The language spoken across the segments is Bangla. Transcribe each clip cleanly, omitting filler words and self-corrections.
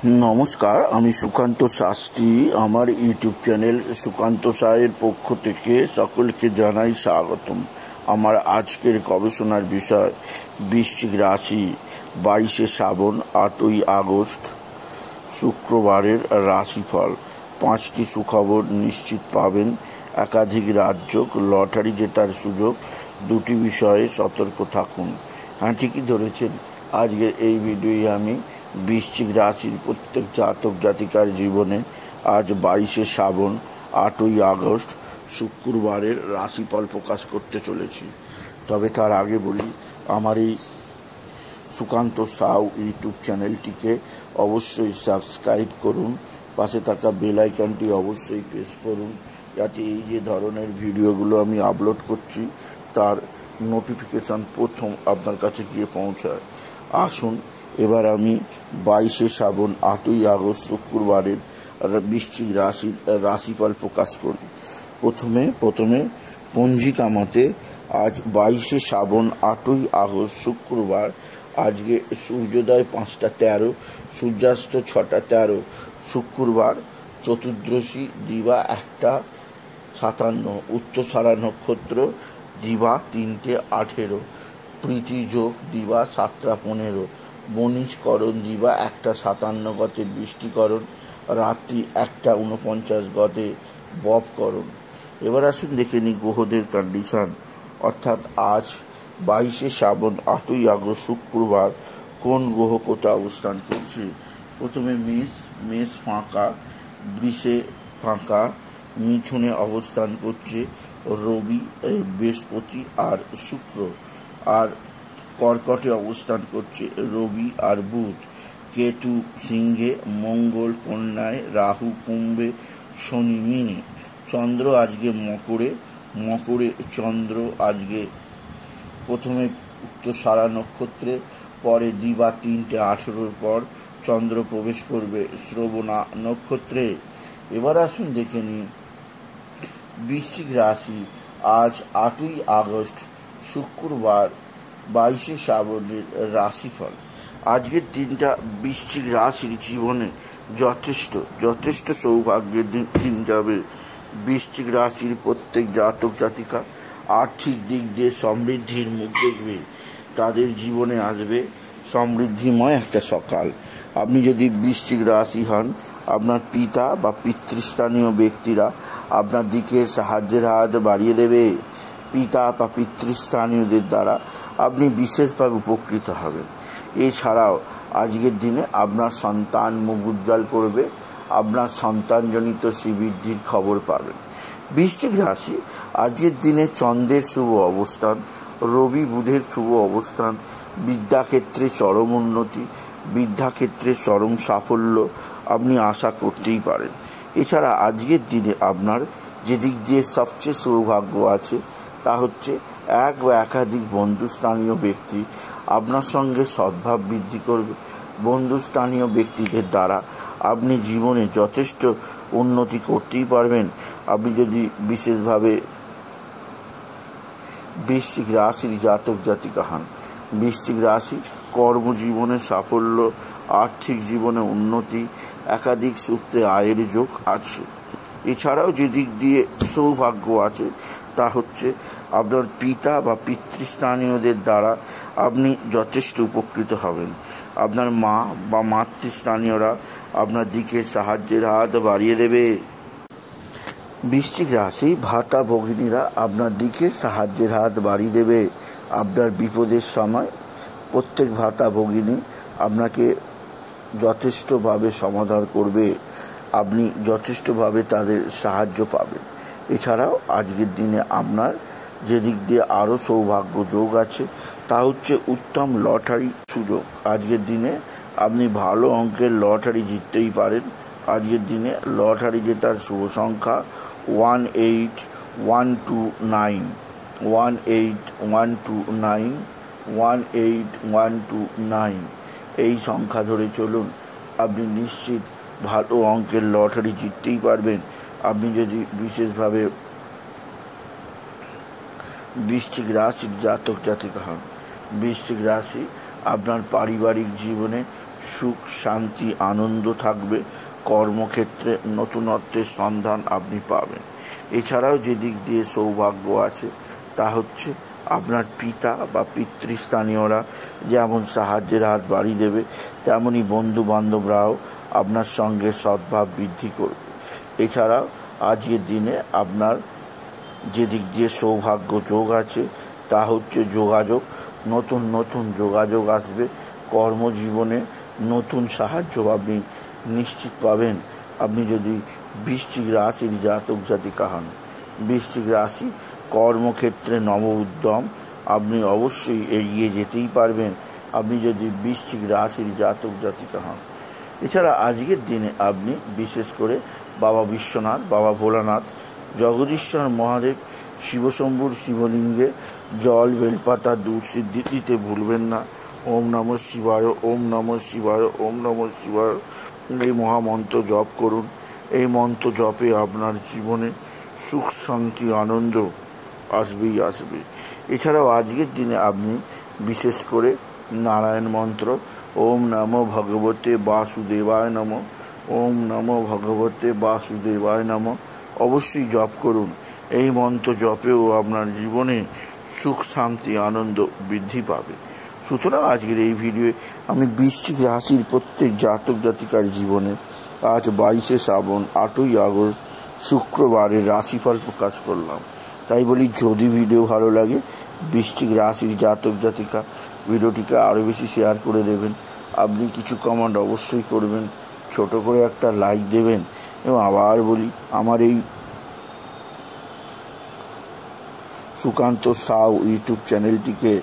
নমস্কার, আমি সুকান্ত শাস্ত্রী। আমার ইউটিউব চ্যানেল সুকান্ত সাহের পক্ষ থেকে সকলকে জানাই স্বাগতম। আমার আজকের গবেষণার বিষয় বৃশ্চিক রাশি, 22শে শ্রাবণ 8ই আগস্ট শুক্রবারের রাশিফল। 5টি সুখবর নিশ্চিত পাবেন, একাধিক রাজ্য, লটারি জেতার সুযোগ, 2টি বিষয়ে সতর্ক থাকুন। হ্যাঁ, ঠিকই ধরেছেন। আজকের এই ভিডিওয়ে আমি বৃশ্চিক রাশির প্রত্যেক জাতক জাতিকার জীবনে আজ 22শে শ্রাবণ 8ই আগস্ট শুক্রবারের রাশিফল প্রকাশ করতে চলেছি। তবে তার আগে বলি, আমার এই সুকান্ত সাউ ইউটিউব চ্যানেলটিকে অবশ্যই সাবস্ক্রাইব করুন, পাশে থাকা বেল আইকনটি অবশ্যই প্রেস করুন, যাতে এই যে ধরনের ভিডিওগুলো আমি আপলোড করছি তার নোটিফিকেশান প্রথম আপনার কাছে গিয়ে পৌঁছায়। আসুন এবার আমি 22শে শ্রাবণ 8ই আগস্ট শুক্রবারের বৃশ্চিক রাশির রাশিফল প্রকাশ করি। প্রথমে পঞ্জিকা মতে আজ 22শে শ্রাবণ 8ই আগস্ট শুক্রবার। আজকে সূর্যোদয় 5টা 13, সূর্যাস্ত 6টা 13। শুক্রবার চতুর্দশী দিবা 1টা 57, উত্তরসারা নক্ষত্র দিবা 3টে 18, প্রীতি যোগ দিবা 7টা 15, বণিজকরণ দিবা 1টা 57 গতে বৃষ্টিকরণ, রাত্রি 1টা 49 গতে ববকরণ। এবার আসুন দেখে নিই গ্রহদের কন্ডিশন, অর্থাৎ আজ 22শে শ্রাবণ 8ই আগস্ট শুক্রবার কোন গ্রহ কোথা অবস্থান করছে। প্রথমে মেষ ফাঁকা, বৃষে ফাঁকা, মিথুনে অবস্থান করছে রবি, বৃহস্পতি আর শুক্র, আর কর্কটে অবস্থান করছে রবি আর বুধ, কেতু সিংহে, মঙ্গল কন্যায়, রাহু কুম্ভে, শনি মীনে। চন্দ্র আজকে মকরে চন্দ্র আজকে প্রথমে উত্তরসারা নক্ষত্রে, পরে দিবা 3টে 18 পর চন্দ্র প্রবেশ করবে শ্রবণা নক্ষত্রে। এবার আসুন দেখে নিই বৃশ্চিক রাশি আজ 8ই আগস্ট শুক্রবার 22শে শ্রাবণের রাশিফল। আজকের দিনটা বৃশ্চিক রাশির জীবনে যথেষ্ট সৌভাগ্যের দিন যাবে। বৃশ্চিক রাশির প্রত্যেক জাতক জাতিকা আর্থিক দিক দিয়ে সমৃদ্ধির মুখ দেখবে। তাদের জীবনে আসবে সমৃদ্ধিময় একটা সকাল। আপনি যদি বৃশ্চিক রাশি হন, আপনার পিতা বা পিতৃস্থানীয় ব্যক্তিরা আপনার দিকে সাহায্যের হাত বাড়িয়ে দেবে। পিতা বা পিতৃস্থানীয়দের দ্বারা আপনি বিশেষভাবে উপকৃত হবেন। এছাড়াও আজকের দিনে আপনার সন্তান মুখ উজ্জ্বল করবে, আপনার সন্তানজনিত শ্রীবৃদ্ধির খবর পাবেন। বৃশ্চিক রাশি আজকের দিনে চন্দ্রের শুভ অবস্থান, রবি বুধের শুভ অবস্থান, বিদ্যাক্ষেত্রে চরম উন্নতি, বিদ্যাক্ষেত্রে চরম সাফল্য আপনি আশা করতেই পারেন। এছাড়া আজকের দিনে আপনার যেদিক দিয়ে সবচেয়ে সৌভাগ্য আছে তা হচ্ছে এক বা একাধিক বন্ধুস্থানীয় ব্যক্তি আপনার সঙ্গে সদ্ভাব বৃদ্ধি করবে। বন্ধুস্থানীয় ব্যক্তিদের দ্বারা আপনি জীবনে যথেষ্ট উন্নতি করতেই পারবেন। আপনি যদি বিশেষভাবে বৃশ্চিক রাশির জাতক জাতিকা হন। বৃশ্চিক রাশি কর্মজীবনে সাফল্য, আর্থিক জীবনে উন্নতি, একাধিক সূত্রে আয়ের যোগ আছে। এছাড়াও যে দিক দিয়ে সৌভাগ্য আছে তা হচ্ছে আপনার পিতা বা পিতৃস্থানীয়দের দ্বারা আপনি যথেষ্ট উপকৃত হবেন। আপনার মা বা মাতৃস্থানীয়রা আপনার দিকে সাহায্যের হাত বাড়িয়ে দেবে। বৃশ্চিক রাশি ভাতা ভগিনীরা আপনার দিকে সাহায্যের হাত বাড়িয়ে দেবে। আপনার বিপদের সময় প্রত্যেক ভাতা ভগিনী আপনাকে যথেষ্টভাবে সমাধান করবে, আপনি যথেষ্টভাবে তাদের সাহায্য পাবেন। এছাড়াও আজকের দিনে আপনার যে দিক দিয়ে আরও সৌভাগ্য যোগ আছে তা হচ্ছে উত্তম লটারি সুযোগ। আজকের দিনে আপনি ভালো অঙ্কের লটারি জিততেই পারেন। আজকের দিনে লটারি জেতার শুভ সংখ্যা 18129, 18129, 18129। এই সংখ্যা ধরে চলুন, আপনি নিশ্চিত ভালো অঙ্কের লটারি জিততেই পারবেন। আপনি যদি বিশেষভাবে বৃশ্চিক রাশির জাতক জাতিকা হন। বৃশ্চিক রাশি আপনার পারিবারিক জীবনে সুখ শান্তি আনন্দ থাকবে। কর্মক্ষেত্রে নতুনত্বের সন্ধান আপনি পাবেন। এছাড়াও যে দিক দিয়ে সৌভাগ্য আছে তা হচ্ছে আপনার পিতা বা পিতৃস্থানীয়রা যেমন সাহায্যের হাত বাড়িয়ে দেবে, তেমনই বন্ধু বান্ধবরাও আপনার সঙ্গে সদ্ভাব বৃদ্ধি করবে। এছাড়াও আজকের দিনে আপনার যে দিক দিয়ে সৌভাগ্য যোগ আছে তা হচ্ছে যোগাযোগ। নতুন নতুন যোগাযোগ আসবে। কর্মজীবনে নতুন সাহায্য আপনি নিশ্চিত পাবেন। আপনি যদি বৃশ্চিক রাশির জাতক জাতিকা হন, বৃশ্চিক রাশি কর্মক্ষেত্রে নব উদ্যম, আপনি অবশ্যই এগিয়ে যেতেই পারবেন আপনি যদি বৃশ্চিক রাশির জাতক জাতিকা হন। এছাড়া আজকের দিনে আপনি বিশেষ করে বাবা বিশ্বনাথ, বাবা ভোলানাথ, জগদীশ্বর মহাদেব, শিবশম্ভুর শিবলিঙ্গে জল, বেলপাতা, দুধ সিদ্ধি দিতে ভুলবেন না। ওম নমঃ শিবায়, ওম নমঃ শিবায়, ওম নমঃ শিবায় এই মহামন্ত্র জপ করুন। এই মন্ত্র জপে আপনার জীবনে সুখ শান্তি আনন্দ আসবেই আসবে। এছাড়াও আজকের দিনে আপনি বিশেষ করে নারায়ণ মন্ত্র ওম নমো ভগবতে বাসুদেবায় নমঃ, ওম নমো ভগবতে বাসুদেবায় নমঃ অবশ্যই জপ করুন। এই মন্ত্র জপেও আপনার জীবনে সুখ শান্তি আনন্দ বৃদ্ধি পাবে। সুতরাং আজকের এই ভিডিওয়ে আমি বৃশ্চিক রাশির প্রত্যেক জাতক জাতিকার জীবনে আজ 22শে শ্রাবণ 8ই আগস্ট শুক্রবারের রাশিফল প্রকাশ করলাম। তাই বলি, যদি ভিডিও ভালো লাগে বৃশ্চিক রাশির জাতক জাতিকা ভিডিওটিকে আরও বেশি শেয়ার করে দেবেন। আপনি কিছু কমেন্ট অবশ্যই করবেন, ছোট করে একটা লাইক দেবেন। এবং আবার বলি, আমার এই সুকান্ত সাউ ইউটিউব চ্যানেলটিকে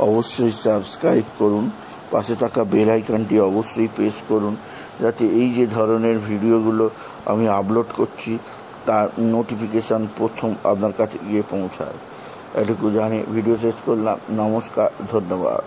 অবশ্যই সাবস্ক্রাইব করুন। পাশে থাকা বেল আইকনটি অবশ্যই প্রেস করুন, যাতে এই যে ধরনের ভিডিওগুলো আমি আপলোড করছি তার নোটিফিকেশান প্রথম আপনার কাছে গিয়ে পৌঁছায়। এটুকু জানি ভিডিও শেষ করলাম। নমস্কার, ধন্যবাদ।